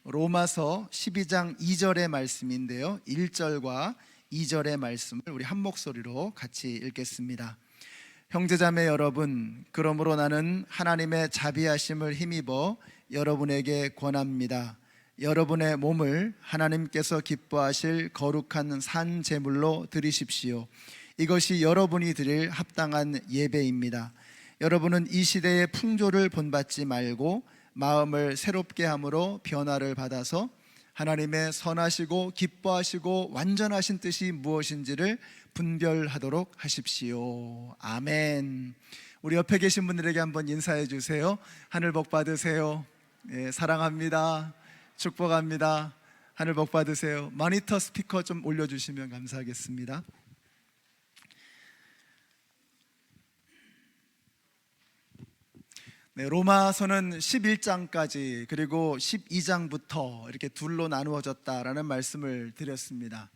로마서 12장 2절의 말씀인데요, 1절과 2절의 말씀을 우리 한 목소리로 같이 읽겠습니다. 형제자매 여러분, 그러므로 나는 하나님의 자비하심을 힘입어 여러분에게 권합니다. 여러분의 몸을 하나님께서 기뻐하실 거룩한 산 제물로 드리십시오. 이것이 여러분이 드릴 합당한 예배입니다. 여러분은 이 시대의 풍조를 본받지 말고 마음을 새롭게 함으로 변화를 받아서 하나님의 선하시고 기뻐하시고 완전하신 뜻이 무엇인지를 분별하도록 하십시오. 아멘. 우리 옆에 계신 분들에게 한번 인사해 주세요. 하늘 복 받으세요. 사랑합니다. 축복합니다. 하늘 복 받으세요. 모니터 스피커 좀 올려주시면 감사하겠습니다. 로마서는 11장까지 그리고 12장부터 이렇게 둘로 나누어졌다라는 말씀을 드렸습니다.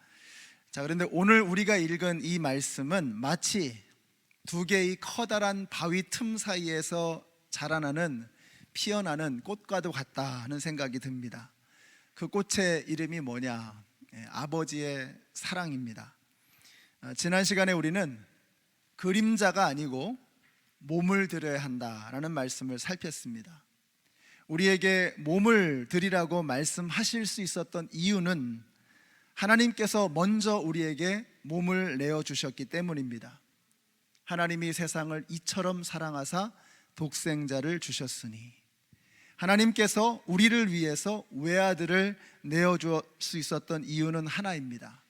자, 그런데 오늘 우리가 읽은 이 말씀은 마치 두 개의 커다란 바위 틈 사이에서 자라나는 피어나는 꽃과도 같다 하는 생각이 듭니다. 그 꽃의 이름이 뭐냐? 아버지의 사랑입니다. 지난 시간에 우리는 그림자가 아니고 몸을 드려야 한다라는 말씀을 살폈습니다. 우리에게 몸을 드리라고 말씀하실 수 있었던 이유는 하나님께서 먼저 우리에게 몸을 내어주셨기 때문입니다. 하나님이 세상을 이처럼 사랑하사 독생자를 주셨으니, 하나님께서 우리를 위해서 외아들을 내어줄 수 있었던 이유는 하나입니다.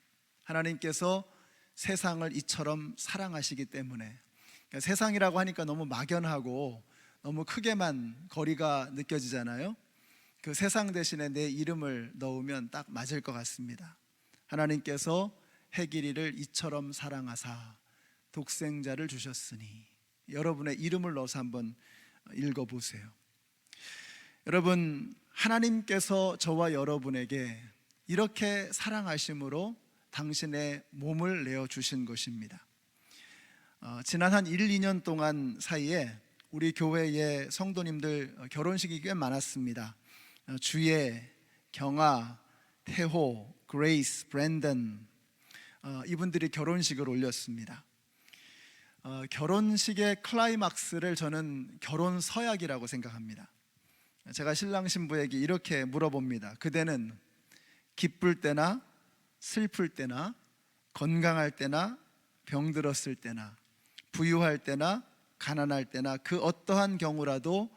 하나님께서 세상을 이처럼 사랑하시기 때문에. 세상이라고 하니까 너무 막연하고 너무 크게만 거리가 느껴지잖아요. 그 세상 대신에 내 이름을 넣으면 딱 맞을 것 같습니다. 하나님께서 해길이를 이처럼 사랑하사 독생자를 주셨으니, 여러분의 이름을 넣어서 한번 읽어보세요. 여러분, 하나님께서 저와 여러분에게 이렇게 사랑하심으로 당신의 몸을 내어주신 것입니다. 지난 한 1, 2년 동안 사이에 우리 교회의 성도님들 결혼식이 꽤 많았습니다. 주예, 경아, 태호, 그레이스, 브랜든, 이분들이 결혼식을 올렸습니다. 결혼식의 클라이막스를 저는 결혼 서약이라고 생각합니다. 제가 신랑 신부에게 이렇게 물어봅니다. 그대는 기쁠 때나 슬플 때나 건강할 때나 병들었을 때나 부유할 때나 가난할 때나 그 어떠한 경우라도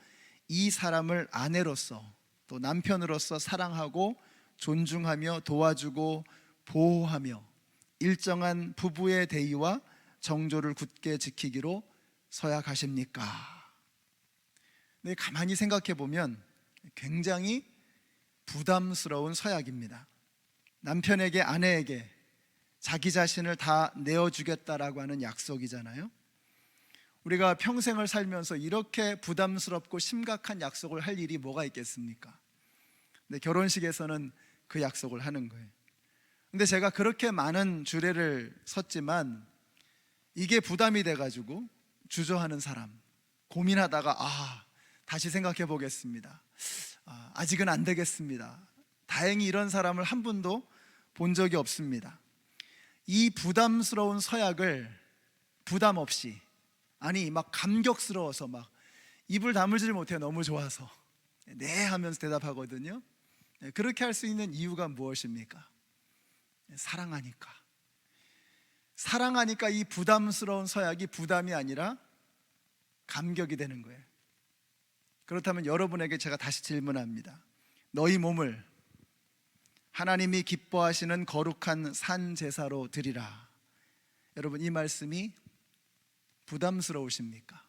이 사람을 아내로서 또 남편으로서 사랑하고 존중하며 도와주고 보호하며 일정한 부부의 대의와 정조를 굳게 지키기로 서약하십니까? 근데 가만히 생각해 보면 굉장히 부담스러운 서약입니다. 남편에게, 아내에게 자기 자신을 다 내어주겠다라고 하는 약속이잖아요. 우리가 평생을 살면서 이렇게 부담스럽고 심각한 약속을 할 일이 뭐가 있겠습니까? 근데 결혼식에서는 그 약속을 하는 거예요. 근데 제가 그렇게 많은 주례를 섰지만 이게 부담이 돼가지고 주저하는 사람, 고민하다가 다시 생각해 보겠습니다. 아직은 안 되겠습니다. 다행히 이런 사람을 한 분도 본 적이 없습니다. 이 부담스러운 서약을 부담 없이, 아니 막 감격스러워서 막 입을 다물지를 못해요. 너무 좋아서 네 하면서 대답하거든요. 그렇게 할 수 있는 이유가 무엇입니까? 사랑하니까. 사랑하니까 이 부담스러운 서약이 부담이 아니라 감격이 되는 거예요. 그렇다면 여러분에게 제가 다시 질문합니다. 너희 몸을 하나님이 기뻐하시는 거룩한 산 제사로 드리라. 여러분, 이 말씀이 부담스러우십니까?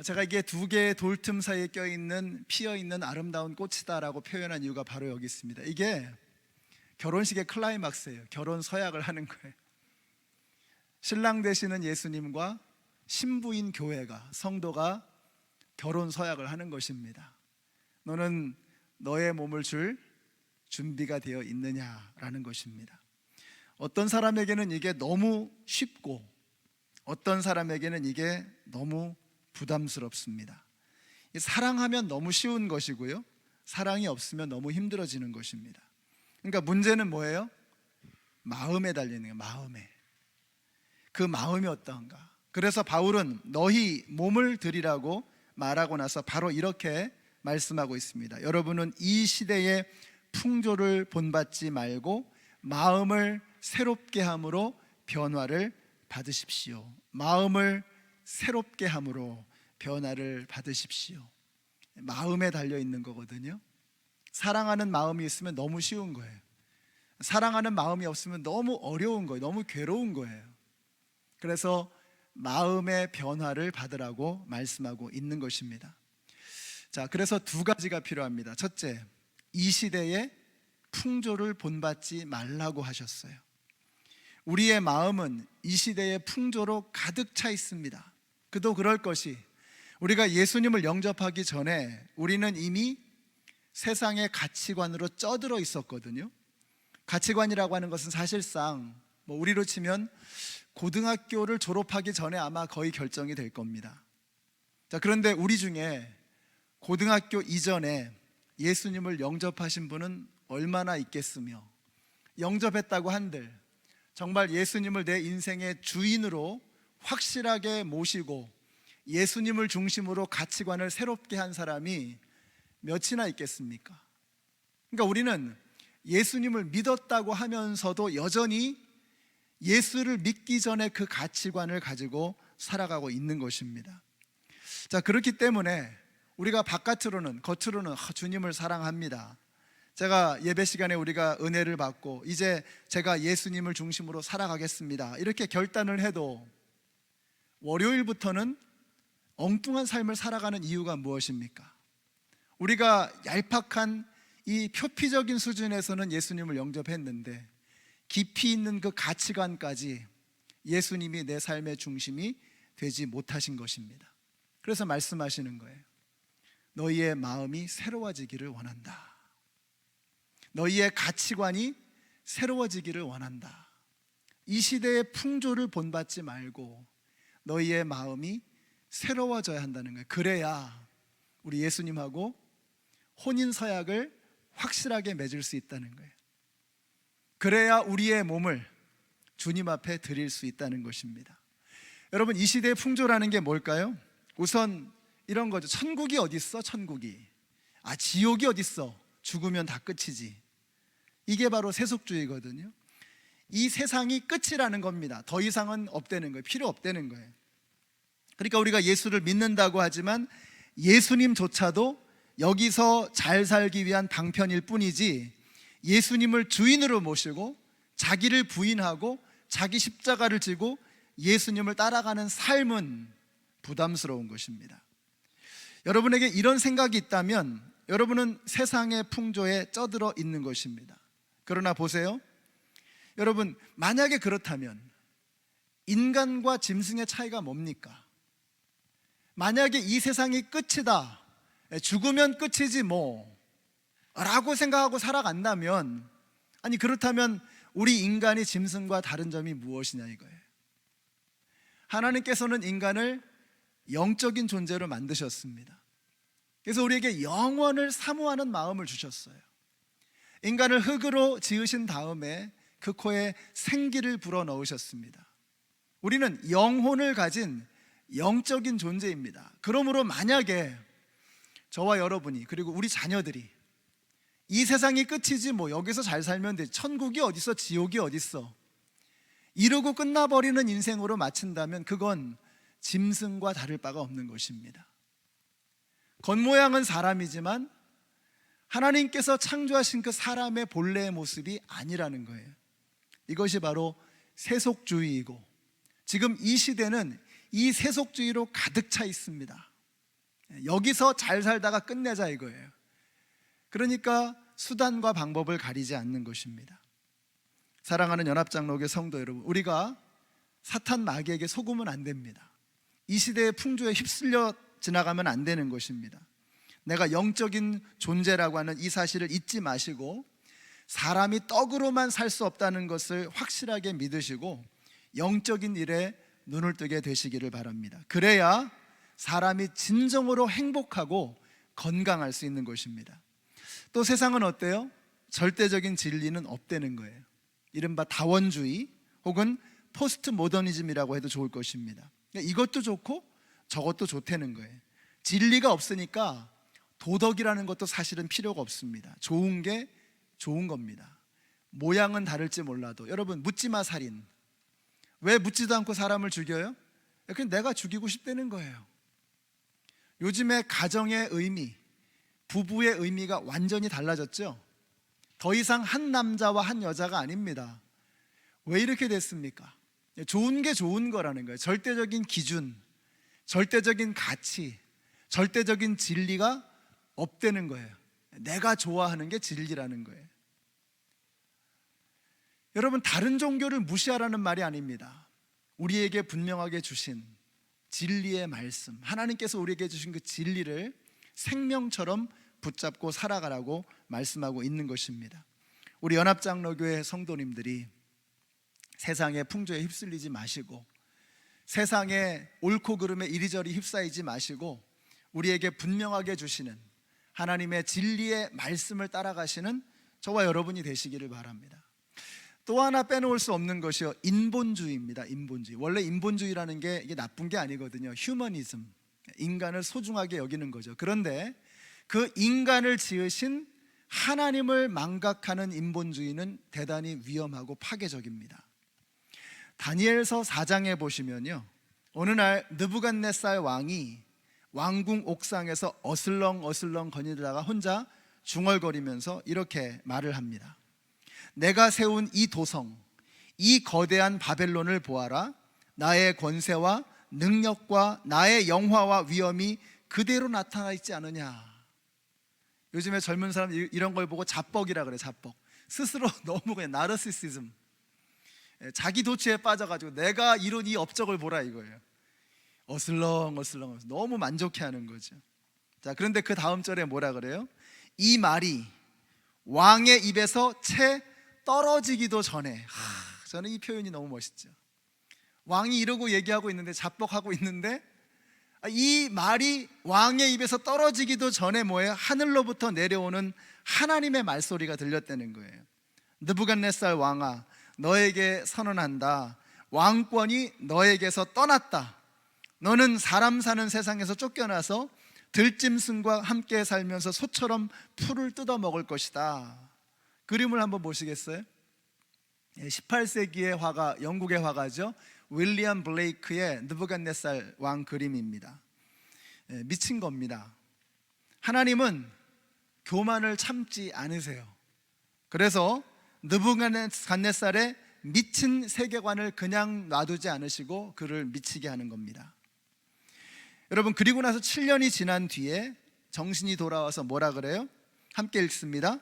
제가 이게 두 개의 돌틈 사이에 껴있는 피어있는 아름다운 꽃이다라고 표현한 이유가 바로 여기 있습니다. 이게 결혼식의 클라이막스예요. 결혼 서약을 하는 거예요. 신랑 되시는 예수님과 신부인 교회가, 성도가 결혼 서약을 하는 것입니다. 너는 너의 몸을 줄 준비가 되어 있느냐라는 것입니다. 어떤 사람에게는 이게 너무 쉽고 어떤 사람에게는 이게 너무 부담스럽습니다. 사랑하면 너무 쉬운 것이고요, 사랑이 없으면 너무 힘들어지는 것입니다. 그러니까 문제는 뭐예요? 마음에 달리는 거예요. 마음에. 그 마음이 어떠한가? 그래서 바울은 너희 몸을 드리라고 말하고 나서 바로 이렇게 말씀하고 있습니다. 여러분은 이 시대의 풍조를 본받지 말고 마음을 새롭게 함으로 변화를 받으십시오. 마음을 새롭게 함으로 변화를 받으십시오. 마음에 달려 있는 거거든요. 사랑하는 마음이 있으면 너무 쉬운 거예요. 사랑하는 마음이 없으면 너무 어려운 거예요. 너무 괴로운 거예요. 그래서 마음의 변화를 받으라고 말씀하고 있는 것입니다. 자, 그래서 두 가지가 필요합니다. 첫째, 이 시대의 풍조를 본받지 말라고 하셨어요. 우리의 마음은 이 시대의 풍조로 가득 차 있습니다. 그도 그럴 것이, 우리가 예수님을 영접하기 전에 우리는 이미 세상의 가치관으로 쪄들어 있었거든요. 가치관이라고 하는 것은 사실상 우리로 치면 고등학교를 졸업하기 전에 아마 거의 결정이 될 겁니다. 자, 그런데 우리 중에 고등학교 이전에 예수님을 영접하신 분은 얼마나 있겠으며, 영접했다고 한들 정말 예수님을 내 인생의 주인으로 확실하게 모시고 예수님을 중심으로 가치관을 새롭게 한 사람이 몇이나 있겠습니까? 그러니까 우리는 예수님을 믿었다고 하면서도 여전히 예수를 믿기 전에 그 가치관을 가지고 살아가고 있는 것입니다. 자, 그렇기 때문에 우리가 바깥으로는, 겉으로는 주님을 사랑합니다. 제가 예배 시간에 우리가 은혜를 받고 이제 제가 예수님을 중심으로 살아가겠습니다, 이렇게 결단을 해도 월요일부터는 엉뚱한 삶을 살아가는 이유가 무엇입니까? 우리가 얄팍한 이 표피적인 수준에서는 예수님을 영접했는데 깊이 있는 그 가치관까지 예수님이 내 삶의 중심이 되지 못하신 것입니다. 그래서 말씀하시는 거예요. 너희의 마음이 새로워지기를 원한다. 너희의 가치관이 새로워지기를 원한다. 이 시대의 풍조를 본받지 말고 너희의 마음이 새로워져야 한다는 거예요. 그래야 우리 예수님하고 혼인 서약을 확실하게 맺을 수 있다는 거예요. 그래야 우리의 몸을 주님 앞에 드릴 수 있다는 것입니다. 여러분, 이 시대의 풍조라는 게 뭘까요? 우선 이런 거죠. 천국이 어디 있어? 천국이. 지옥이 어디 있어? 죽으면 다 끝이지. 이게 바로 세속주의거든요. 이 세상이 끝이라는 겁니다. 더 이상은 없다는 거예요. 필요 없다는 거예요. 그러니까 우리가 예수를 믿는다고 하지만 예수님조차도 여기서 잘 살기 위한 방편일 뿐이지, 예수님을 주인으로 모시고 자기를 부인하고 자기 십자가를 지고 예수님을 따라가는 삶은 부담스러운 것입니다. 여러분에게 이런 생각이 있다면 여러분은 세상의 풍조에 쩌들어 있는 것입니다. 그러나 보세요, 여러분, 만약에 그렇다면 인간과 짐승의 차이가 뭡니까? 만약에 이 세상이 끝이다, 죽으면 끝이지 뭐 라고 생각하고 살아간다면, 그렇다면 우리 인간이 짐승과 다른 점이 무엇이냐 이거예요. 하나님께서는 인간을 영적인 존재로 만드셨습니다. 그래서 우리에게 영원을 사모하는 마음을 주셨어요. 인간을 흙으로 지으신 다음에 그 코에 생기를 불어넣으셨습니다. 우리는 영혼을 가진 영적인 존재입니다. 그러므로 만약에 저와 여러분이, 그리고 우리 자녀들이 이 세상이 끝이지 뭐 여기서 잘 살면 돼, 천국이 어딨어, 지옥이 어딨어, 이러고 끝나버리는 인생으로 마친다면 그건 짐승과 다를 바가 없는 것입니다. 겉모양은 사람이지만 하나님께서 창조하신 그 사람의 본래의 모습이 아니라는 거예요. 이것이 바로 세속주의이고, 지금 이 시대는 이 세속주의로 가득 차 있습니다. 여기서 잘 살다가 끝내자 이거예요. 그러니까 수단과 방법을 가리지 않는 것입니다. 사랑하는 연합장로교 성도 여러분, 우리가 사탄 마귀에게 속으면 안 됩니다. 이 시대의 풍조에 휩쓸려 지나가면 안 되는 것입니다. 내가 영적인 존재라고 하는 이 사실을 잊지 마시고 사람이 떡으로만 살 수 없다는 것을 확실하게 믿으시고 영적인 일에 눈을 뜨게 되시기를 바랍니다. 그래야 사람이 진정으로 행복하고 건강할 수 있는 것입니다. 또 세상은 어때요? 절대적인 진리는 없다는 거예요. 이른바 다원주의 혹은 포스트 모더니즘이라고 해도 좋을 것입니다. 이것도 좋고 저것도 좋다는 거예요. 진리가 없으니까 도덕이라는 것도 사실은 필요가 없습니다. 좋은 게 좋은 겁니다. 모양은 다를지 몰라도. 여러분, 묻지마 살인. 왜 묻지도 않고 사람을 죽여요? 그냥 내가 죽이고 싶다는 거예요. 요즘에 가정의 의미, 부부의 의미가 완전히 달라졌죠. 더 이상 한 남자와 한 여자가 아닙니다. 왜 이렇게 됐습니까? 좋은 게 좋은 거라는 거예요. 절대적인 기준, 절대적인 가치, 절대적인 진리가 없다는 거예요. 내가 좋아하는 게 진리라는 거예요. 여러분, 다른 종교를 무시하라는 말이 아닙니다. 우리에게 분명하게 주신 진리의 말씀, 하나님께서 우리에게 주신 그 진리를 생명처럼 붙잡고 살아가라고 말씀하고 있는 것입니다. 우리 연합장로교회 성도님들이 세상의 풍조에 휩쓸리지 마시고, 세상의 옳고 그름에 이리저리 휩싸이지 마시고, 우리에게 분명하게 주시는 하나님의 진리의 말씀을 따라가시는 저와 여러분이 되시기를 바랍니다. 또 하나 빼놓을 수 없는 것이요, 인본주의입니다. 인본주의. 원래 인본주의라는 게 이게 나쁜 게 아니거든요. 휴머니즘, 인간을 소중하게 여기는 거죠. 그런데 그 인간을 지으신 하나님을 망각하는 인본주의는 대단히 위험하고 파괴적입니다. 다니엘서 4장에 보시면요, 어느 날 느부갓네살 왕이 왕궁 옥상에서 어슬렁어슬렁 거니다가 혼자 중얼거리면서 이렇게 말을 합니다. 내가 세운 이 도성, 이 거대한 바벨론을 보아라. 나의 권세와 능력과 나의 영화와 위엄이 그대로 나타나 있지 않느냐. 요즘에 젊은 사람 이런 걸 보고 자뻑이라 그래. 자뻑. 스스로 너무 그냥 나르시시즘, 자기 도취에 빠져가지고 내가 이룬 이 업적을 보라 이거예요. 어슬렁어슬렁 너무 만족해하는 거죠. 자, 그런데 그 다음 절에 뭐라 그래요? 이 말이 왕의 입에서 채 떨어지기도 전에. 저는 이 표현이 너무 멋있죠. 왕이 이러고 얘기하고 있는데, 자뻑하고 있는데, 이 말이 왕의 입에서 떨어지기도 전에 뭐예요? 하늘로부터 내려오는 하나님의 말소리가 들렸다는 거예요. 느부갓네살 왕아, 너에게 선언한다. 왕권이 너에게서 떠났다. 너는 사람 사는 세상에서 쫓겨나서 들짐승과 함께 살면서 소처럼 풀을 뜯어 먹을 것이다. 그림을 한번 보시겠어요? 18세기의 화가, 영국의 화가죠. 윌리엄 블레이크의 느부갓네살 왕 그림입니다. 미친 겁니다. 하나님은 교만을 참지 않으세요. 그래서 느부갓네살의 미친 세계관을 그냥 놔두지 않으시고 그를 미치게 하는 겁니다. 여러분, 그리고 나서 7년이 지난 뒤에 정신이 돌아와서 뭐라 그래요? 함께 읽습니다.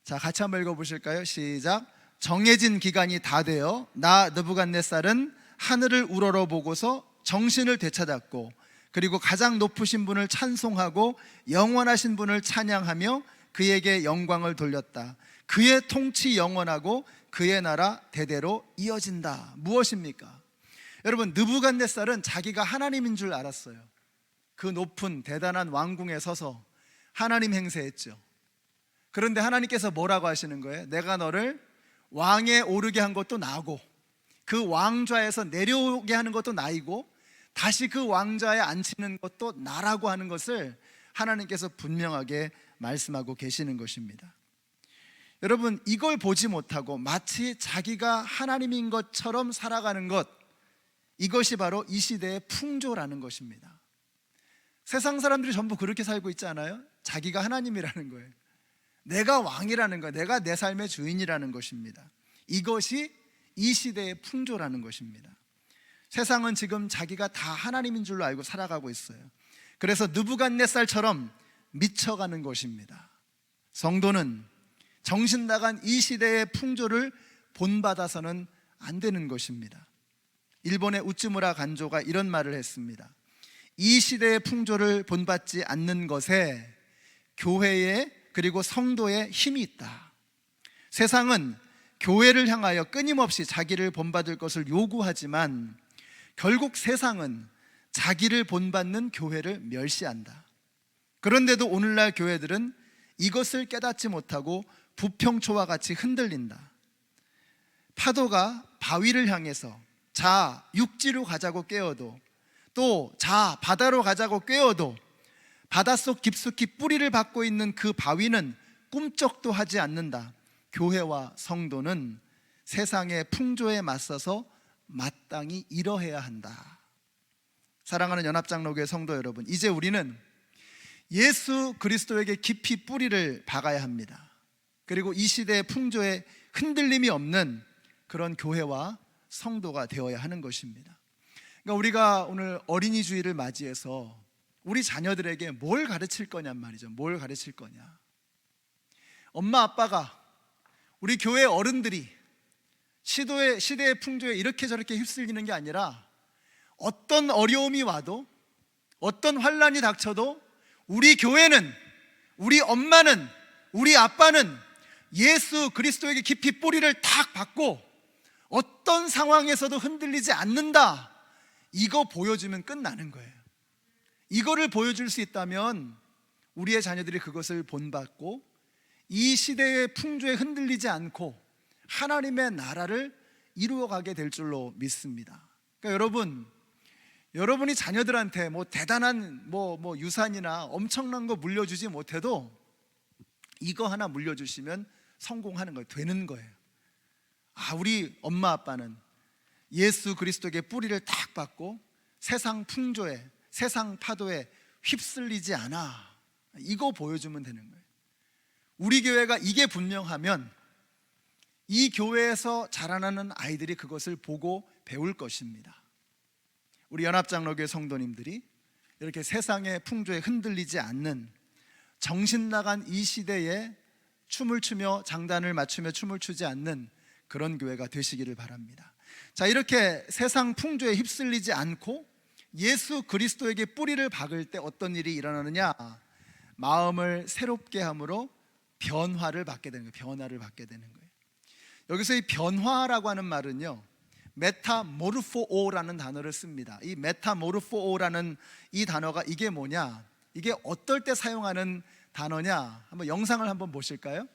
자, 같이 한번 읽어보실까요? 시작. 정해진 기간이 다 되어 나 느부갓네살은 하늘을 우러러 보고서 정신을 되찾았고, 그리고 가장 높으신 분을 찬송하고 영원하신 분을 찬양하며 그에게 영광을 돌렸다. 그의 통치 영원하고 그의 나라 대대로 이어진다. 무엇입니까? 여러분, 느부갓네살은 자기가 하나님인 줄 알았어요. 그 높은 대단한 왕궁에 서서 하나님 행세했죠. 그런데 하나님께서 뭐라고 하시는 거예요? 내가 너를 왕에 오르게 한 것도 나고, 그 왕좌에서 내려오게 하는 것도 나이고, 다시 그 왕좌에 앉히는 것도 나라고 하는 것을 하나님께서 분명하게 말씀하고 계시는 것입니다. 여러분, 이걸 보지 못하고 마치 자기가 하나님인 것처럼 살아가는 것, 이것이 바로 이 시대의 풍조라는 것입니다. 세상 사람들이 전부 그렇게 살고 있지 않아요? 자기가 하나님이라는 거예요. 내가 왕이라는 거예요. 내가 내 삶의 주인이라는 것입니다. 이것이 이 시대의 풍조라는 것입니다. 세상은 지금 자기가 다 하나님인 줄로 알고 살아가고 있어요. 그래서 느부갓네살처럼 미쳐가는 것입니다. 성도는 정신 나간 이 시대의 풍조를 본받아서는 안 되는 것입니다. 일본의 우츠무라 간조가 이런 말을 했습니다. 이 시대의 풍조를 본받지 않는 것에 교회에, 그리고 성도의 힘이 있다. 세상은 교회를 향하여 끊임없이 자기를 본받을 것을 요구하지만 결국 세상은 자기를 본받는 교회를 멸시한다. 그런데도 오늘날 교회들은 이것을 깨닫지 못하고 부평초와 같이 흔들린다. 파도가 바위를 향해서 자 육지로 가자고 깨워도, 또 자 바다로 가자고 깨워도 바닷속 깊숙이 뿌리를 받고 있는 그 바위는 꿈쩍도 하지 않는다. 교회와 성도는 세상의 풍조에 맞서서 마땅히 이러해야 한다. 사랑하는 연합장로교회 성도 여러분, 이제 우리는 예수 그리스도에게 깊이 뿌리를 박아야 합니다. 그리고 이 시대의 풍조에 흔들림이 없는 그런 교회와 성도가 되어야 하는 것입니다. 그러니까 우리가 오늘 어린이 주일을 맞이해서 우리 자녀들에게 뭘 가르칠 거냔 말이죠. 뭘 가르칠 거냐. 엄마 아빠가, 우리 교회 어른들이 시대의 풍조에 이렇게 저렇게 휩쓸리는 게 아니라 어떤 어려움이 와도, 어떤 환난이 닥쳐도 우리 교회는, 우리 엄마는, 우리 아빠는 예수 그리스도에게 깊이 뿌리를 탁 박고 어떤 상황에서도 흔들리지 않는다. 이거 보여주면 끝나는 거예요. 이거를 보여줄 수 있다면 우리의 자녀들이 그것을 본받고 이 시대의 풍조에 흔들리지 않고 하나님의 나라를 이루어가게 될 줄로 믿습니다. 그러니까 여러분이 자녀들한테 뭐 대단한 뭐 유산이나 엄청난 거 물려주지 못해도 이거 하나 물려주시면 성공하는 거예요. 되는 거예요. 우리 엄마 아빠는 예수 그리스도에게 뿌리를 탁 박고 세상 풍조에, 세상 파도에 휩쓸리지 않아. 이거 보여주면 되는 거예요. 우리 교회가 이게 분명하면 이 교회에서 자라나는 아이들이 그것을 보고 배울 것입니다. 우리 연합장로교회 성도님들이 이렇게 세상의 풍조에 흔들리지 않는 정신 나간 이 시대에 춤을 추며 장단을 맞추며 춤을 추지 않는 그런 교회가 되시기를 바랍니다. 자, 이렇게 세상 풍조에 휩쓸리지 않고 예수 그리스도에게 뿌리를 박을 때 어떤 일이 일어나느냐? 마음을 새롭게 함으로 변화를 받게 되는 거예요. 변화를 받게 되는 거예요. 여기서 이 변화라고 하는 말은요, 메타모르포오라는 단어를 씁니다. 이 메타모르포오라는 이 단어가 이게 뭐냐? 이게 어떨 때 사용하는 단어냐? 한번 영상을 한번 보실까요?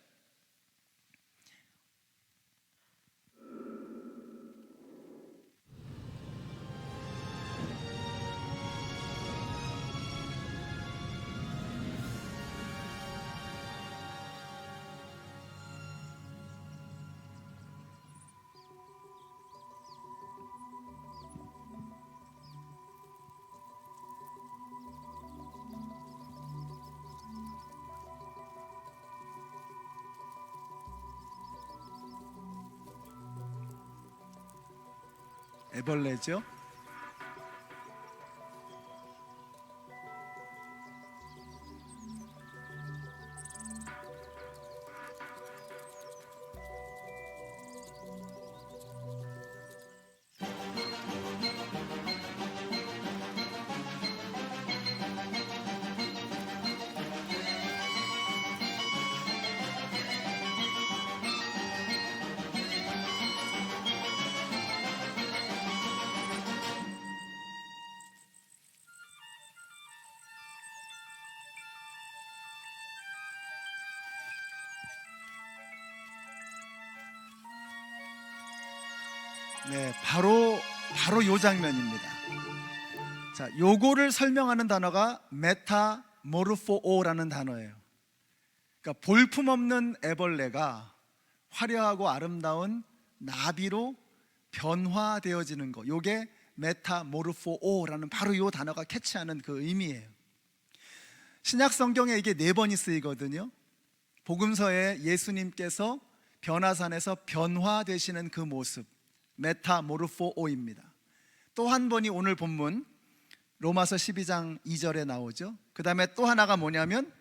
애벌레죠. 네, 바로 요 장면입니다. 자, 요거를 설명하는 단어가 메타모르포오라는 단어예요. 그러니까 볼품없는 애벌레가 화려하고 아름다운 나비로 변화되어지는 거, 요게 메타모르포오라는 바로 요 단어가 캐치하는 그 의미예요. 신약 성경에 이게 4번이 쓰이거든요. 복음서에 예수님께서 변화산에서 변화되시는 그 모습, 메타모르포오입니다. 또 한 번이 오늘 본문 로마서 12장 2절에 나오죠. 그 다음에 또 하나가 뭐냐면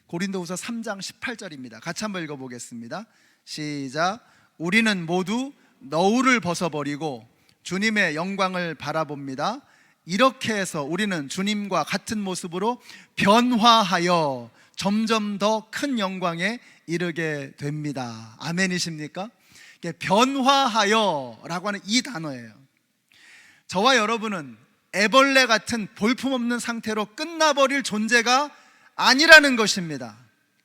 고린도후서 3장 18절입니다. 같이 한번 읽어보겠습니다. 시작. 우리는 모두 너울을 벗어버리고 주님의 영광을 바라봅니다. 이렇게 해서 우리는 주님과 같은 모습으로 변화하여 점점 더 큰 영광에 이르게 됩니다. 아멘이십니까? 변화하여 라고 하는 이 단어예요. 저와 여러분은 애벌레 같은 볼품없는 상태로 끝나버릴 존재가 아니라는 것입니다.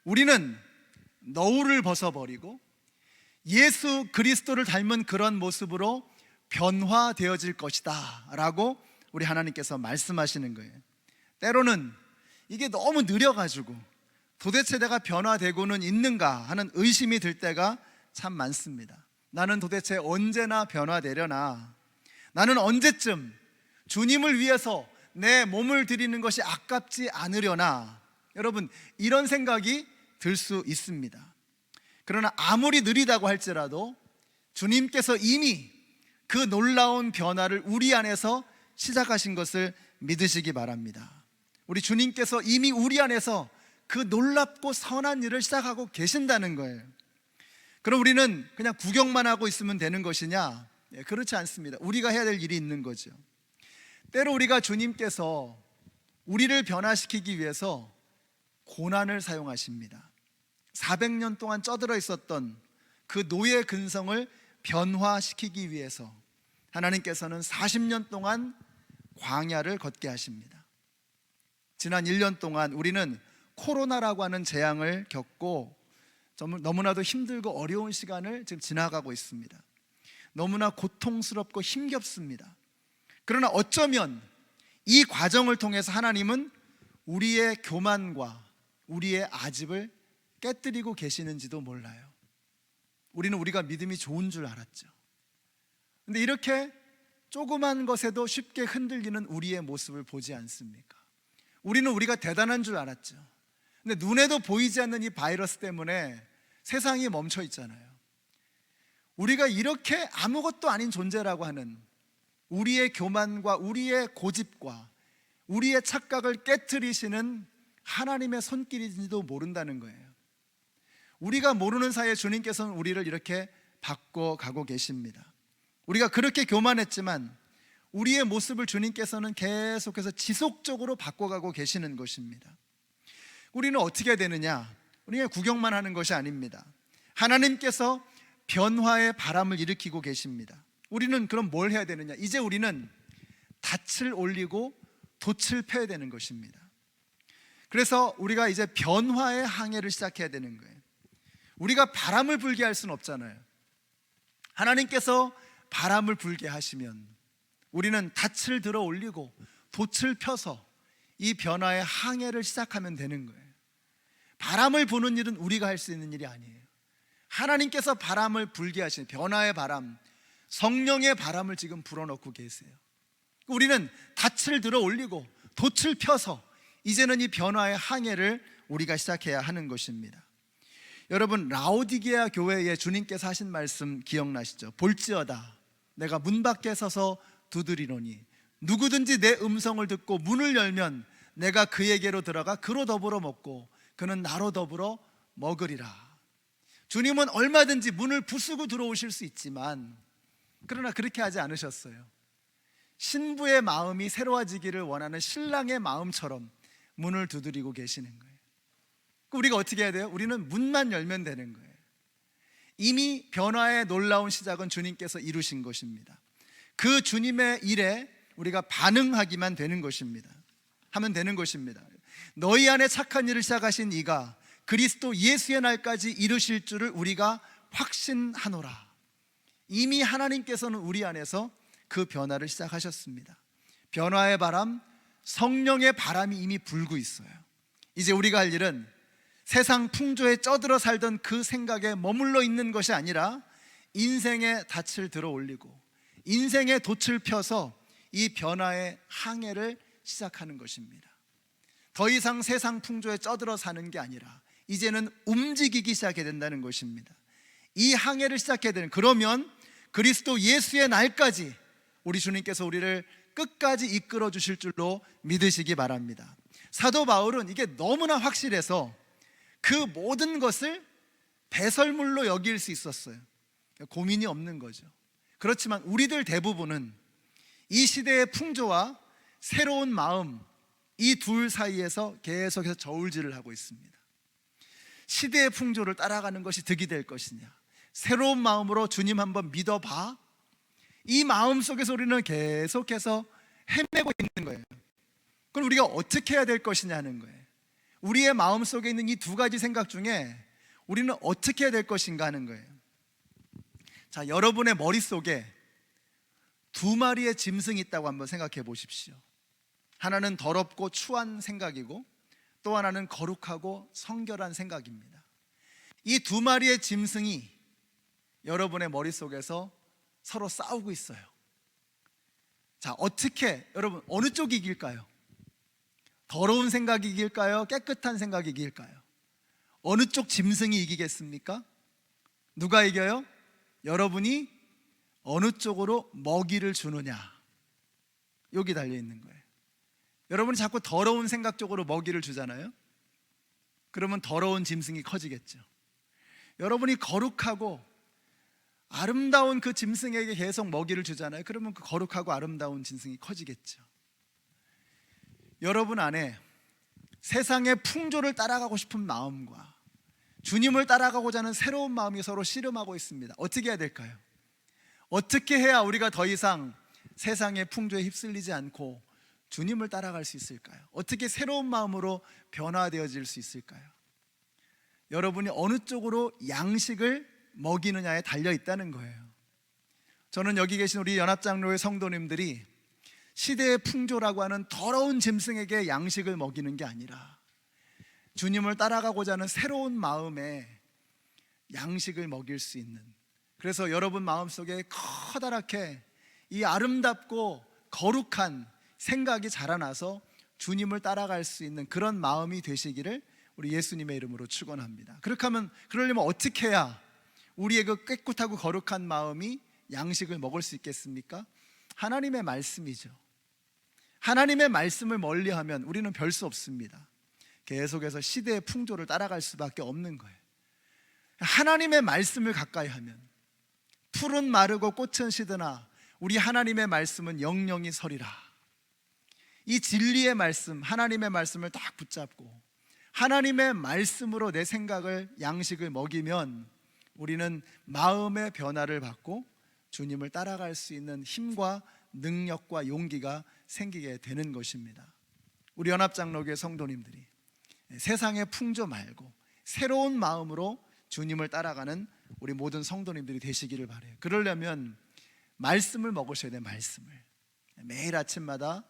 우리는 너울을 벗어버리고 예수 그리스도를 닮은 그런 모습으로 변화되어질 것이다 라고 우리 하나님께서 말씀하시는 거예요. 때로는 이게 너무 느려가지고 도대체 내가 변화되고는 있는가 하는 의심이 들 때가 참 많습니다. 나는 도대체 언제나 변화되려나? 나는 언제쯤 주님을 위해서 내 몸을 드리는 것이 아깝지 않으려나? 여러분, 이런 생각이 들 수 있습니다. 그러나 아무리 느리다고 할지라도 주님께서 이미 그 놀라운 변화를 우리 안에서 시작하신 것을 믿으시기 바랍니다. 우리 주님께서 이미 우리 안에서 그 놀랍고 선한 일을 시작하고 계신다는 거예요. 그럼 우리는 그냥 구경만 하고 있으면 되는 것이냐? 그렇지 않습니다. 우리가 해야 될 일이 있는 거죠. 때로 우리가 주님께서 우리를 변화시키기 위해서 고난을 사용하십니다. 400년 동안 쩌들어 있었던 그 노예 근성을 변화시키기 위해서 하나님께서는 40년 동안 광야를 걷게 하십니다. 지난 1년 동안 우리는 코로나라고 하는 재앙을 겪고 너무나도 힘들고 어려운 시간을 지금 지나가고 있습니다. 너무나 고통스럽고 힘겹습니다. 그러나 어쩌면 이 과정을 통해서 하나님은 우리의 교만과 우리의 아집을 깨뜨리고 계시는지도 몰라요. 우리는 우리가 믿음이 좋은 줄 알았죠. 근데 이렇게 조그만 것에도 쉽게 흔들리는 우리의 모습을 보지 않습니까? 우리는 우리가 대단한 줄 알았죠. 근데 눈에도 보이지 않는 이 바이러스 때문에 세상이 멈춰 있잖아요. 우리가 이렇게 아무것도 아닌 존재라고 하는 우리의 교만과 우리의 고집과 우리의 착각을 깨트리시는 하나님의 손길인지도 모른다는 거예요. 우리가 모르는 사이에 주님께서는 우리를 이렇게 바꿔가고 계십니다. 우리가 그렇게 교만했지만 우리의 모습을 주님께서는 계속해서 지속적으로 바꿔가고 계시는 것입니다. 우리는 어떻게 되느냐? 우리가 구경만 하는 것이 아닙니다. 하나님께서 변화의 바람을 일으키고 계십니다. 우리는 그럼 뭘 해야 되느냐? 이제 우리는 닻을 올리고 돛을 펴야 되는 것입니다. 그래서 우리가 이제 변화의 항해를 시작해야 되는 거예요. 우리가 바람을 불게 할 수는 없잖아요. 하나님께서 바람을 불게 하시면 우리는 닻을 들어 올리고 돛을 펴서 이 변화의 항해를 시작하면 되는 거예요. 바람을 부는 일은 우리가 할 수 있는 일이 아니에요. 하나님께서 바람을 불게 하시는 변화의 바람, 성령의 바람을 지금 불어넣고 계세요. 우리는 닻을 들어 올리고 돛을 펴서 이제는 이 변화의 항해를 우리가 시작해야 하는 것입니다. 여러분, 라오디게아 교회에 주님께서 하신 말씀 기억나시죠? 볼지어다 내가 문 밖에 서서 두드리노니 누구든지 내 음성을 듣고 문을 열면 내가 그에게로 들어가 그로 더불어 먹고 그는 나로 더불어 먹으리라. 주님은 얼마든지 문을 부수고 들어오실 수 있지만 그러나 그렇게 하지 않으셨어요. 신부의 마음이 새로워지기를 원하는 신랑의 마음처럼 문을 두드리고 계시는 거예요. 우리가 어떻게 해야 돼요? 우리는 문만 열면 되는 거예요. 이미 변화의 놀라운 시작은 주님께서 이루신 것입니다. 그 주님의 일에 우리가 반응하기만 되는 것입니다. 하면 되는 것입니다. 너희 안에 착한 일을 시작하신 이가 그리스도 예수의 날까지 이루실 줄을 우리가 확신하노라. 이미 하나님께서는 우리 안에서 그 변화를 시작하셨습니다. 변화의 바람, 성령의 바람이 이미 불고 있어요. 이제 우리가 할 일은 세상 풍조에 쩌들어 살던 그 생각에 머물러 있는 것이 아니라 인생의 닻을 들어 올리고 인생의 돛을 펴서 이 변화의 항해를 시작하는 것입니다. 더 이상 세상 풍조에 쩌들어 사는 게 아니라 이제는 움직이기 시작해야 된다는 것입니다. 이 항해를 시작해야 되는, 그러면 그리스도 예수의 날까지 우리 주님께서 우리를 끝까지 이끌어 주실 줄로 믿으시기 바랍니다. 사도 바울은 이게 너무나 확실해서 그 모든 것을 배설물로 여길 수 있었어요. 고민이 없는 거죠. 그렇지만 우리들 대부분은 이 시대의 풍조와 새로운 마음, 이 둘 사이에서 계속해서 저울질을 하고 있습니다. 시대의 풍조를 따라가는 것이 득이 될 것이냐, 새로운 마음으로 주님 한번 믿어봐, 이 마음 속에서 우리는 계속해서 헤매고 있는 거예요. 그럼 우리가 어떻게 해야 될 것이냐는 거예요. 우리의 마음속에 있는 이 두 가지 생각 중에 우리는 어떻게 해야 될 것인가 하는 거예요. 자, 여러분의 머릿속에 두 마리의 짐승이 있다고 한번 생각해 보십시오. 하나는 더럽고 추한 생각이고 또 하나는 거룩하고 성결한 생각입니다. 이 두 마리의 짐승이 여러분의 머릿속에서 서로 싸우고 있어요. 자, 어떻게, 여러분, 어느 쪽이 이길까요? 더러운 생각이 이길까요? 깨끗한 생각이 이길까요? 어느 쪽 짐승이 이기겠습니까? 누가 이겨요? 여러분이 어느 쪽으로 먹이를 주느냐, 여기 달려 있는 거예요. 여러분이 자꾸 더러운 생각 쪽으로 먹이를 주잖아요. 그러면 더러운 짐승이 커지겠죠. 여러분이 거룩하고 아름다운 그 짐승에게 계속 먹이를 주잖아요. 그러면 그 거룩하고 아름다운 짐승이 커지겠죠. 여러분 안에 세상의 풍조를 따라가고 싶은 마음과 주님을 따라가고자 하는 새로운 마음이 서로 씨름하고 있습니다. 어떻게 해야 될까요? 어떻게 해야 우리가 더 이상 세상의 풍조에 휩쓸리지 않고 주님을 따라갈 수 있을까요? 어떻게 새로운 마음으로 변화되어질 수 있을까요? 여러분이 어느 쪽으로 양식을 먹이느냐에 달려 있다는 거예요. 저는 여기 계신 우리 연합장로의 성도님들이 시대의 풍조라고 하는 더러운 짐승에게 양식을 먹이는 게 아니라 주님을 따라가고자 하는 새로운 마음에 양식을 먹일 수 있는, 그래서 여러분 마음속에 커다랗게 이 아름답고 거룩한 생각이 자라나서 주님을 따라갈 수 있는 그런 마음이 되시기를 우리 예수님의 이름으로 축원합니다. 그러려면 어떻게 해야 우리의 그 깨끗하고 거룩한 마음이 양식을 먹을 수 있겠습니까? 하나님의 말씀이죠. 하나님의 말씀을 멀리하면 우리는 별 수 없습니다. 계속해서 시대의 풍조를 따라갈 수밖에 없는 거예요. 하나님의 말씀을 가까이 하면 풀은 마르고 꽃은 시드나 우리 하나님의 말씀은 영영이 서리라. 이 진리의 말씀, 하나님의 말씀을 딱 붙잡고 하나님의 말씀으로 내 생각을, 양식을 먹이면 우리는 마음의 변화를 받고 주님을 따라갈 수 있는 힘과 능력과 용기가 생기게 되는 것입니다. 우리 연합장로교회 성도님들이 세상의 풍조 말고 새로운 마음으로 주님을 따라가는 우리 모든 성도님들이 되시기를 바라요. 그러려면 말씀을 먹으셔야 돼요. 말씀을 매일 아침마다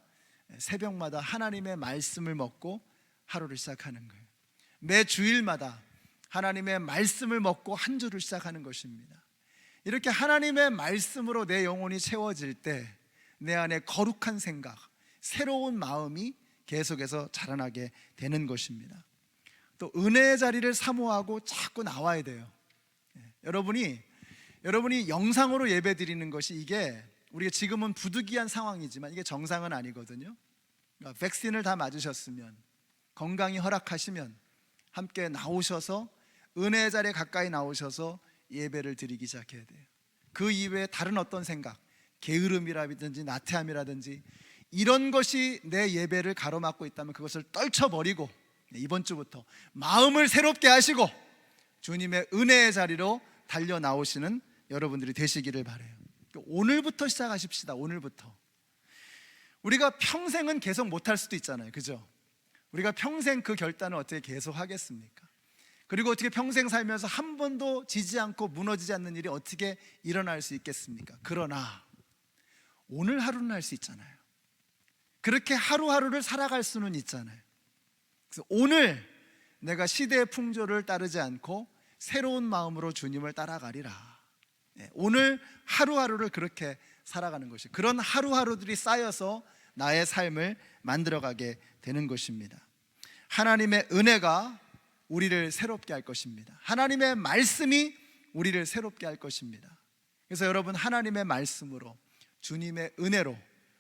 새벽마다 하나님의 말씀을 먹고 하루를 시작하는 거예요. 매 주일마다 하나님의 말씀을 먹고 한 주를 시작하는 것입니다. 이렇게 하나님의 말씀으로 내 영혼이 채워질 때 내 안에 거룩한 생각, 새로운 마음이 계속해서 자라나게 되는 것입니다. 또 은혜의 자리를 사모하고 자꾸 나와야 돼요. 여러분이 영상으로 예배 드리는 것이, 이게 우리가 지금은 부득이한 상황이지만 이게 정상은 아니거든요. 그러니까 백신을 다 맞으셨으면, 건강이 허락하시면 함께 나오셔서 은혜의 자리에 가까이 나오셔서 예배를 드리기 시작해야 돼요. 그 이외에 다른 어떤 생각, 게으름이라든지 나태함이라든지 이런 것이 내 예배를 가로막고 있다면 그것을 떨쳐버리고 이번 주부터 마음을 새롭게 하시고 주님의 은혜의 자리로 달려 나오시는 여러분들이 되시기를 바라요. 오늘부터 시작하십시다. 오늘부터. 우리가 평생은 계속 못할 수도 있잖아요. 그죠? 우리가 평생 그 결단을 어떻게 계속 하겠습니까? 그리고 어떻게 평생 살면서 한 번도 지지 않고 무너지지 않는 일이 어떻게 일어날 수 있겠습니까? 그러나 오늘 하루는 할 수 있잖아요. 그렇게 하루하루를 살아갈 수는 있잖아요. 그래서 오늘 내가 시대의 풍조를 따르지 않고 새로운 마음으로 주님을 따라가리라. 오늘 하루하루를 그렇게 살아가는 것이, 그런 하루하루들이 쌓여서 나의 삶을 만들어가게 되는 것입니다. 하나님의 은혜가 우리를 새롭게 할 것입니다. 하나님의 말씀이 우리를 새롭게 할 것입니다. 그래서 여러분, 하나님의 말씀으로, 주님의 은혜로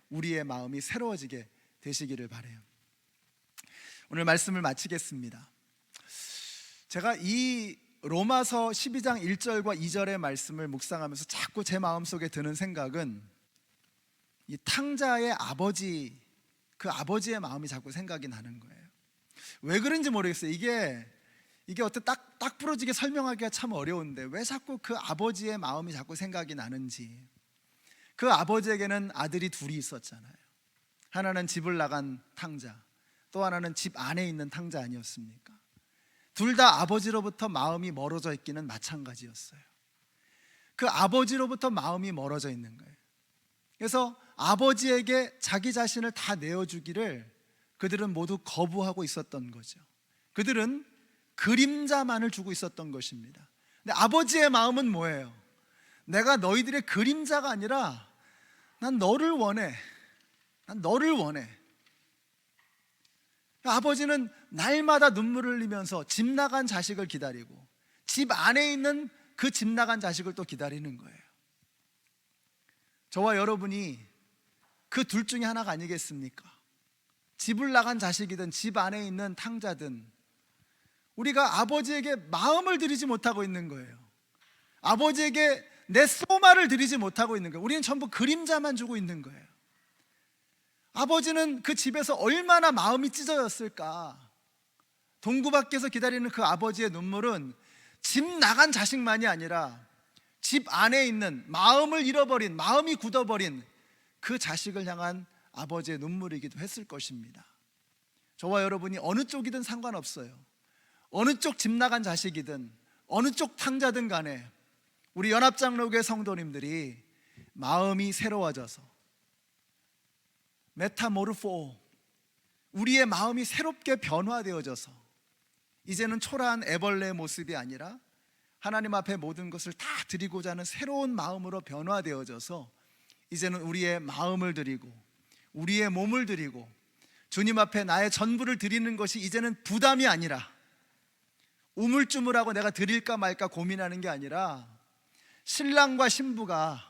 우리의 마음이 새로워지게 되시기를 바라요. 오늘 말씀을 마치겠습니다. 제가 이 로마서 12장 1절과 2절의 말씀을 묵상하면서 자꾸 제 마음속에 드는 생각은 이 탕자의 아버지, 그 아버지의 마음이 자꾸 생각이 나는 거예요. 왜 그런지 모르겠어요. 이게 어떻게 딱 부러지게 설명하기가 참 어려운데 왜 자꾸 그 아버지의 마음이 자꾸 생각이 나는지. 그 아버지에게는 아들이 둘이 있었잖아요. 하나는 집을 나간 탕자, 또 하나는 집 안에 있는 탕자 아니었습니까? 둘 다 아버지로부터 마음이 멀어져 있기는 마찬가지였어요. 그 아버지로부터 마음이 멀어져 있는 거예요. 그래서 아버지에게 자기 자신을 다 내어주기를 그들은 모두 거부하고 있었던 거죠. 그들은 그림자만을 주고 있었던 것입니다. 근데 아버지의 마음은 뭐예요? 내가 너희들의 그림자가 아니라 난 너를 원해. 난 너를 원해. 아버지는 날마다 눈물을 흘리면서 집 나간 자식을 기다리고 집 안에 있는 그 집 나간 자식을 또 기다리는 거예요. 저와 여러분이 그 둘 중에 하나가 아니겠습니까? 집을 나간 자식이든 집 안에 있는 탕자든 우리가 아버지에게 마음을 드리지 못하고 있는 거예요. 아버지에게 내 소마를 드리지 못하고 있는 거예요. 우리는 전부 그림자만 주고 있는 거예요. 아버지는 그 집에서 얼마나 마음이 찢어졌을까. 동구 밖에서 기다리는 그 아버지의 눈물은 집 나간 자식만이 아니라 집 안에 있는 마음을 잃어버린, 마음이 굳어버린 그 자식을 향한 아버지의 눈물이기도 했을 것입니다. 저와 여러분이 어느 쪽이든 상관없어요. 어느 쪽 집 나간 자식이든 어느 쪽 탕자든 간에 우리 연합장로교회 성도님들이 마음이 새로워져서 메타모르포, 우리의 마음이 새롭게 변화되어져서 이제는 초라한 애벌레의 모습이 아니라 하나님 앞에 모든 것을 다 드리고자 하는 새로운 마음으로 변화되어져서 이제는 우리의 마음을 드리고 우리의 몸을 드리고 주님 앞에 나의 전부를 드리는 것이 이제는 부담이 아니라 우물쭈물하고 내가 드릴까 말까 고민하는 게 아니라 신랑과 신부가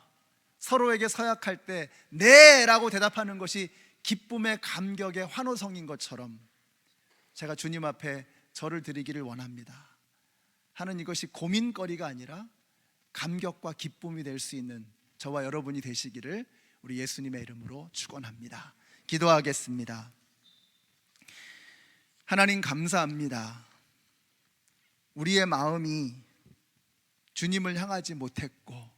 서로에게 서약할 때 네 라고 대답하는 것이 기쁨의 감격의 환호성인 것처럼 제가 주님 앞에 저를 드리기를 원합니다 하는 이것이 고민거리가 아니라 감격과 기쁨이 될 수 있는 저와 여러분이 되시기를 우리 예수님의 이름으로 축원합니다. 기도하겠습니다. 하나님 감사합니다. 우리의 마음이 주님을 향하지 못했고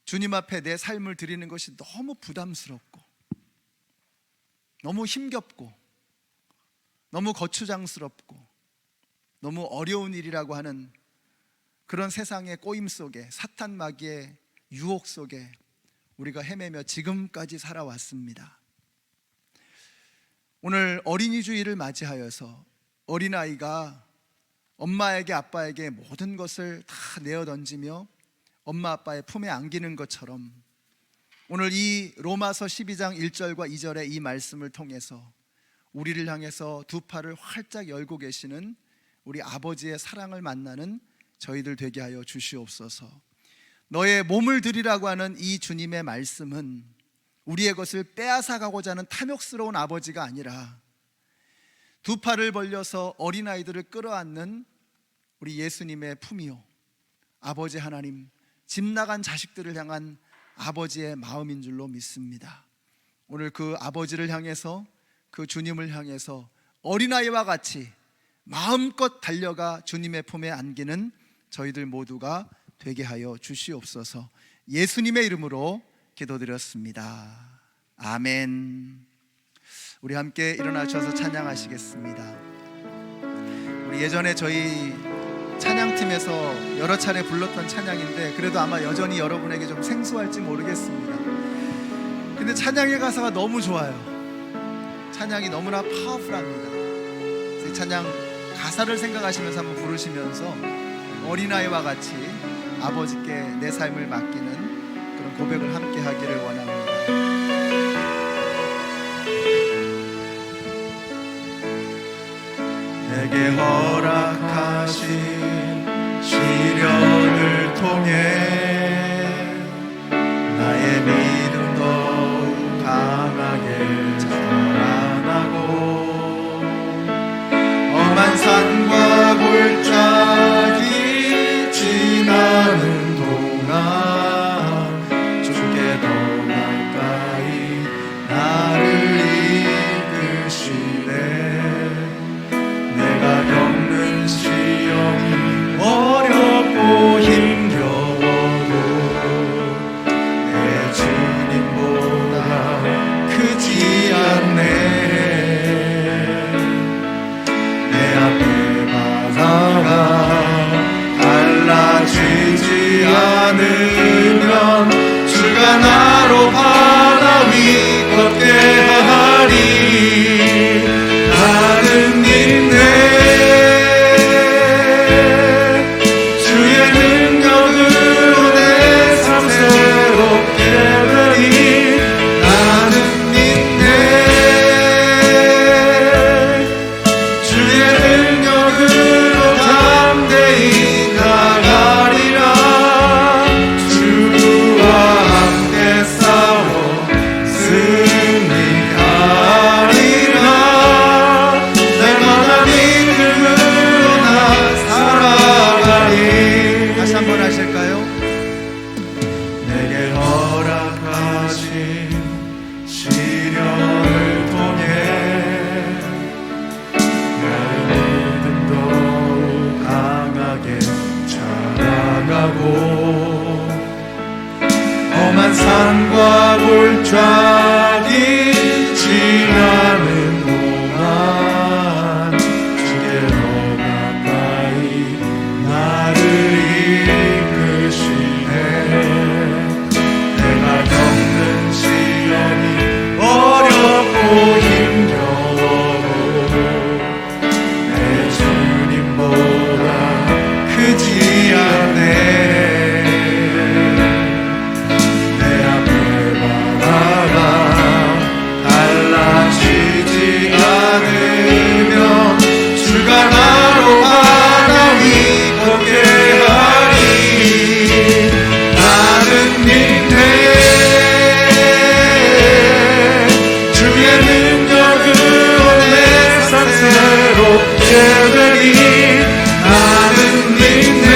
주님 앞에 내 삶을 드리는 것이 너무 부담스럽고 너무 힘겹고 너무 거추장스럽고 너무 어려운 일이라고 하는 그런 세상의 꼬임 속에 사탄 마귀의 유혹 속에 우리가 헤매며 지금까지 살아왔습니다. 오늘 어린이 주일을 맞이하여서 어린아이가 엄마에게 아빠에게 모든 것을 다 내어 던지며 엄마 아빠의 품에 안기는 것처럼 오늘 이 로마서 12장 1절과 2절의 이 말씀을 통해서 우리를 향해서 두 팔을 활짝 열고 계시는 우리 아버지의 사랑을 만나는 저희들 되게 하여 주시옵소서. 너의 몸을 드리라고 하는 이 주님의 말씀은 우리의 것을 빼앗아가고자 하는 탐욕스러운 아버지가 아니라 두 팔을 벌려서 어린아이들을 끌어안는 우리 예수님의 품이요 아버지 하나님, 집 나간 자식들을 향한 아버지의 마음인 줄로 믿습니다. 오늘 그 아버지를 향해서 그 주님을 향해서 어린아이와 같이 마음껏 달려가 주님의 품에 안기는 저희들 모두가 되게 하여 주시옵소서. 예수님의 이름으로 기도드렸습니다. 아멘. 우리 함께 일어나셔서 찬양하시겠습니다. 우리 예전에 저희 찬양팀에서 여러 차례 불렀던 찬양인데 그래도 아마 여전히 여러분에게 좀 생소할지 모르겠습니다. 근데 찬양의 가사가 너무 좋아요. 찬양이 너무나 파워풀합니다. 그래서 이 찬양 가사를 생각하시면서 한번 부르시면서 어린아이와 같이 아버지께 내 삶을 맡기는 그런 고백을 함께 하기를 원합니다. 내게 허락하신 시련을 통해 나의 믿음 더욱 강하게 자라나고 험한 산과 골짜기 지나는 동안 주께 더 반짝이 지나는 동안 주께로 가까이 나를 이끄시네. 내가 겪는 시련이 어렵고 힘겨워도 내 주님보다 크지 않네. 내 앞에 바다가 달라지지 않으면 주가 나로 바다 위 걷게 하리. 나는 믿네. 주의 능력으로 내 삶 새롭게 되리. 나는 믿네.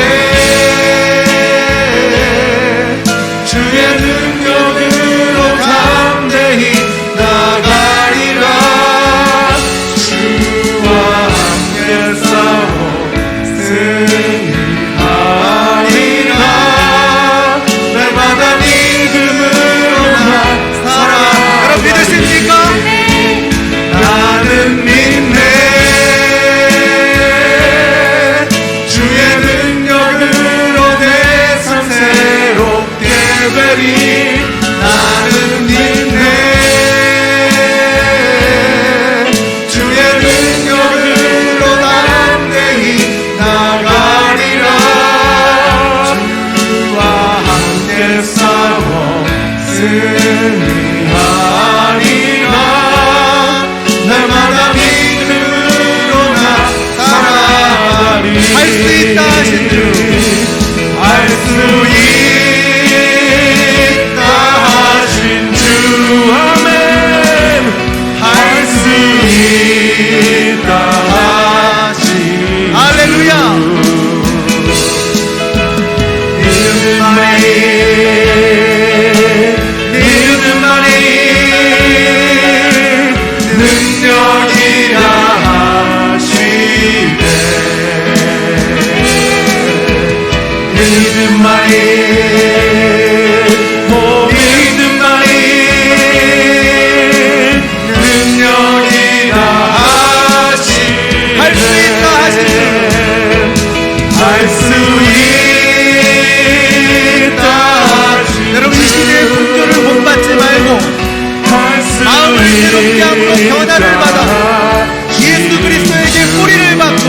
주의 능력으로 담대히 나가리라. 주와 함께 싸워 승리하리라. 날마다 믿음으로 나 살아. 여러분 믿으십니까? 나는 믿네. 주의 능력으로 내 삶 새롭게 되리. 나는 믿네. 주의 능력으로 담대히 나가리라. 주와 함께 싸워 승리하리라. 날마다 믿음으로 나 살아가리. 할 수 있다 하신 주, 할 수 있다 하신 주. 아멘. 할 수 있다 하신 할렐루야. 믿음만이 능력이라 하시네. 믿음만이 믿음만이 능력이라 하시네. 할 수 있다 하신 주, 할 수 있다 하시네. 여러분 이 시대의 풍조를 본받지 말고 마음을 새롭게 함으로 변화를 받아 예수 그리스도에게 뿌리를 받고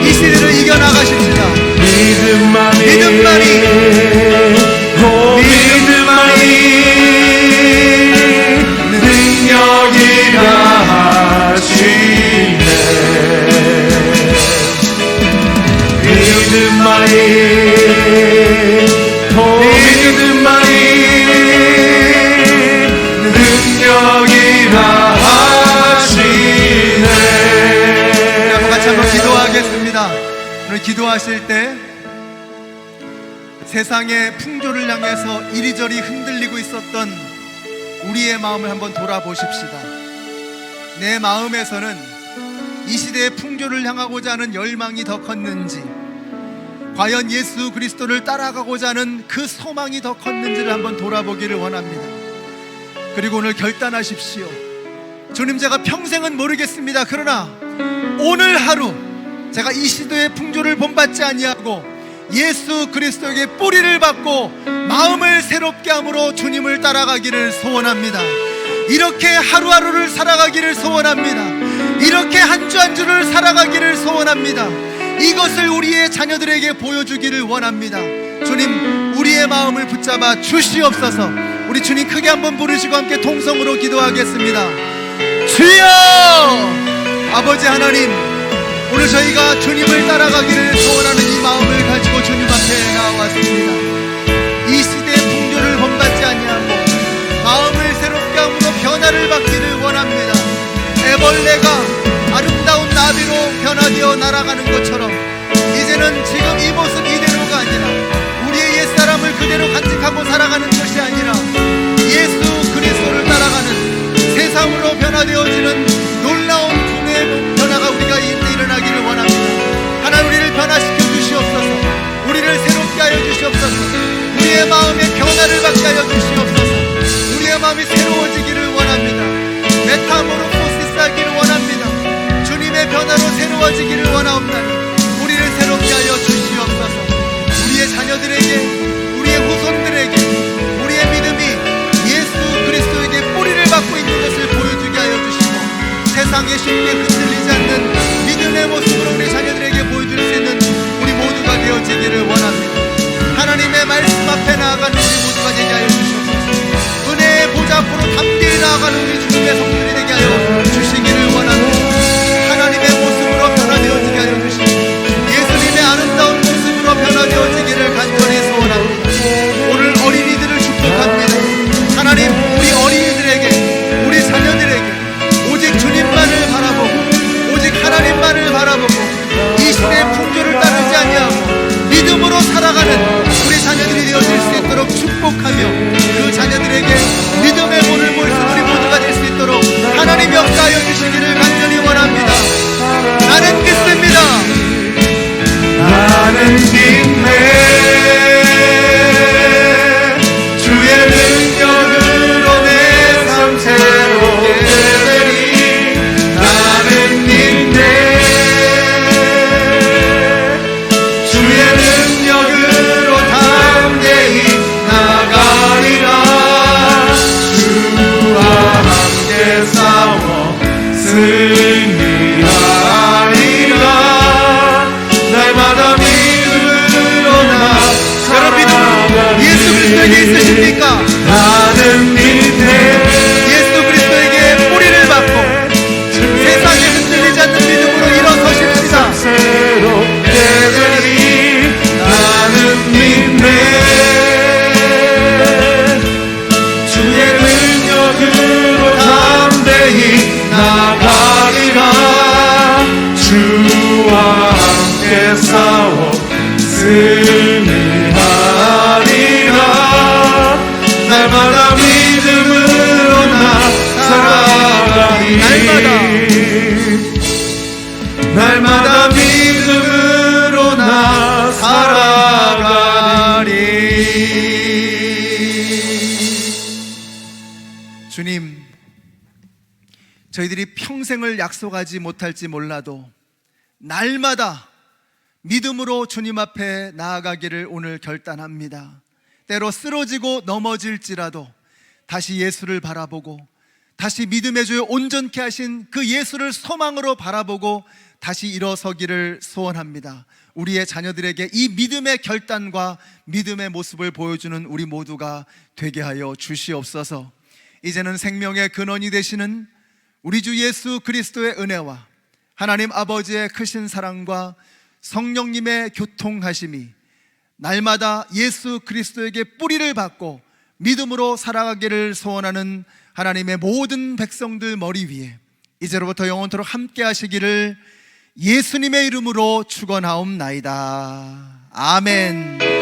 이 시대를 이겨나가십시다. 믿음만이 믿음만이 능력이라 하시네. 믿음만이 능력이라 하시네. 한번 같이 한번 기도하겠습니다. 오늘 기도하실 때 세상의 풍조를 향해서 이리저리 흔들리고 있었던 우리의 마음을 한번 돌아보십시다. 내 마음에서는 이 시대의 풍조를 향하고자 하는 열망이 더 컸는지, 과연 예수 그리스도를 따라가고자 하는 그 소망이 더 컸는지를 한번 돌아보기를 원합니다. 그리고 오늘 결단하십시오. 주님, 제가 평생은 모르겠습니다. 그러나 오늘 하루 제가 이 시대의 풍조를 본받지 아니하고 예수 그리스도에게 뿌리를 받고 마음을 새롭게 함으로 주님을 따라가기를 소원합니다. 이렇게 하루하루를 살아가기를 소원합니다. 이렇게 한 주 한 주를 살아가기를 소원합니다. 이것을 우리의 자녀들에게 보여주기를 원합니다. 주님, 우리의 마음을 붙잡아 주시옵소서. 우리 주님 크게 한번 부르시고 함께 통성으로 기도하겠습니다. 주여! 아버지 하나님, 오늘 저희가 주님을 따라가기를 소원하는 이 마음을 가지고 주님 앞에 나왔습니다. 이 시대의 풍조를 본받지 아니하고 마음을 새롭게 함으로 변화를 받기를 원합니다. 애벌레가 아름다운 나비로 변화되어 날아가는 것처럼 이제는 지금 이 모습 이대로가 아니라 우리의 옛사람을 그대로 간직하고 살아가는 것이 아니라 예수 그리스도를 따라가는 세상으로 변화되어지는 놀라운 분의 변화가 우리가 일어나기를 원합니다. 하나님, 우리를 변화시켜 주시옵소서. 우리를 새롭게 하여 주시옵소서. 우리의 마음에 변화를 받게 하여 주시옵소서. 우리의 마음이 새로워지기를 원합니다. 메타모르포시스 하기를 원합니다. 주님의 변화로 새로워지기를 원하옵나니 우리를 새롭게 하여 주시옵소서. 우리의 자녀들에게, 우리의 후손들에게 우리의 믿음이 예수 그리스도에게 뿌리를 받고 있는 것을 보여주게 하여 주시고, 세상에 쉽게 흔들리지 않는 믿음의 모습으로 우리 자녀들에게 보여줄 수 있는 우리 모두가 되어지기를 원합니다. 하나님의 말씀 앞에 나아가는 우리 모두가 되게 하여 주시옵소서. 은혜의 보좌 앞으로 담대히 나아가는 우리 주님의 성도들이 되게 하여 주시기를 원합니다. 하나님의 모습으로 변화되어지게 하여 주시고 예수님의 아름다운 모습으로 변화되어지기를 간절히 소원합니다. 오늘 어린이들을 축복합니다. 하나님, 우리 어린이들에게, 우리 자녀들에게 오직 주님만을 바라보고 오직 하나님만을 바라보고 이 시대의 풍조를 따르지 아니하고 믿음으로 살아가는 우리 자녀들이 되어질 수 있도록 축복하며, 그 자녀들에게 믿음의 문을 볼 수 우리 모두가 될 수 있도록 하나님 역사하여 주시기를 간절히 원합니다. 나는 믿습니다. 나는 믿네. 주의 능력으로 내 삶 새롭게 되리. 나는 믿네. 주의 능력으로 담대히 나가리라. 주와 함께 싸워 승리하리라. 날마다 믿음으로 나 여러분, 믿음 예수 그리스도에게 있으십니까? 나는 믿네. 예수 그리스도에게 뿌리를 받고 세상에 흔들리지 않는 믿음으로 일어서십시다. 새롭게 되리. 나는 믿네. 주의 능력으로 담대히 나가리라. 주와 함께 싸워 승리하리라. 날마다 믿음으로 나 살아가리. 날마다 믿음으로 나 살아가리. 주님, 저희들이 평생을 약속하지 못할지 몰라도 날마다 믿음으로 주님 앞에 나아가기를 오늘 결단합니다. 때로 쓰러지고 넘어질지라도 다시 예수를 바라보고, 다시 믿음의 주여 온전케 하신 그 예수를 소망으로 바라보고 다시 일어서기를 소원합니다. 우리의 자녀들에게 이 믿음의 결단과 믿음의 모습을 보여주는 우리 모두가 되게 하여 주시옵소서. 이제는 생명의 근원이 되시는 우리 주 예수 그리스도의 은혜와 하나님 아버지의 크신 사랑과 성령님의 교통하심이 날마다 예수 그리스도에게 뿌리를 받고 믿음으로 살아가기를 소원하는 하나님의 모든 백성들 머리 위에 이제로부터 영원토록 함께 하시기를 예수님의 이름으로 축원하옵나이다. 아멘.